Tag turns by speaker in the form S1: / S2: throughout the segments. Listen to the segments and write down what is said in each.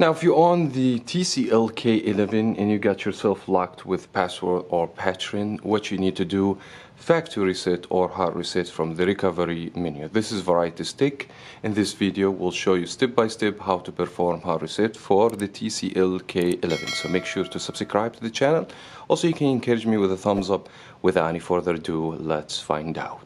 S1: Now, if you own the TCL K11 and you got yourself locked with password or pattern, what you need to do, factory reset or hard reset from the recovery menu. This is Variety Stick. In this video, we'll show you step by step how to perform hard reset for the TCL K11. So make sure to subscribe to the channel. Also, you can encourage me with a thumbs up. Without any further ado, let's find out.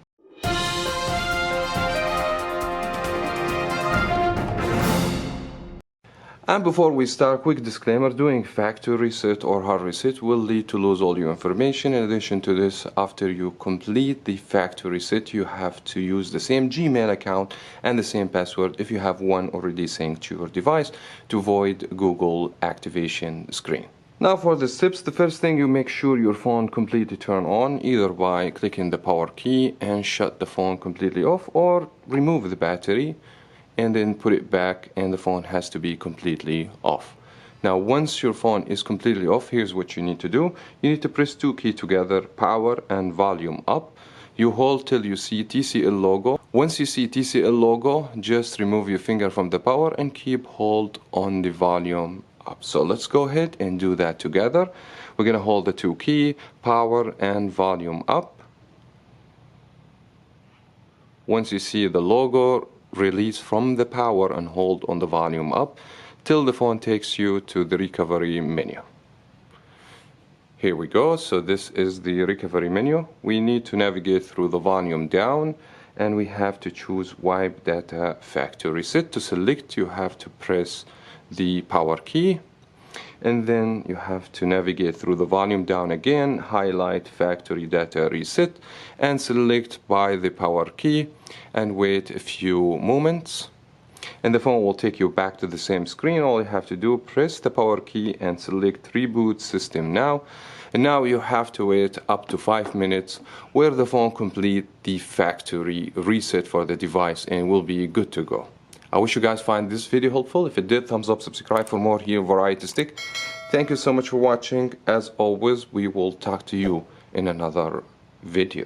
S1: And before we start, quick disclaimer, doing factory reset or hard reset will lead to lose all your information. In addition to this, after you complete the factory reset, you have to use the same Gmail account and the same password if you have one already synced to your device to avoid Google activation screen. Now for the steps, the first thing, you make sure your phone completely turn on, either by clicking the power key and shut the phone completely off, or remove the battery and then put it back, and the phone has to be completely off. Now once your phone is completely off, here's what you need to do. You need to press two keys together, power and volume up. You hold till you see TCL logo. Once you see TCL logo, just remove your finger from the power and keep hold on the volume up. So let's go ahead and do that together. We're gonna hold the two key, power and volume up. Once you see the logo, release from the power and hold on the volume up till the phone takes you to the recovery menu. Here we go. So this is the recovery menu. We need to navigate through the volume down, and we have to choose wipe data factory reset. To select, you have to press the power key, and then you have to navigate through the volume down again, highlight factory data reset, and select by the power key and wait a few moments, and the phone will take you back to the same screen. All you have to do, press the power key and select reboot system now, and now you have to wait up to 5 minutes where the phone complete the factory reset for the device and will be good to go. I wish you guys find this video helpful. If it did, thumbs up, subscribe for more here, Variety Stick. Thank you so much for watching. As always, we will talk to you in another video.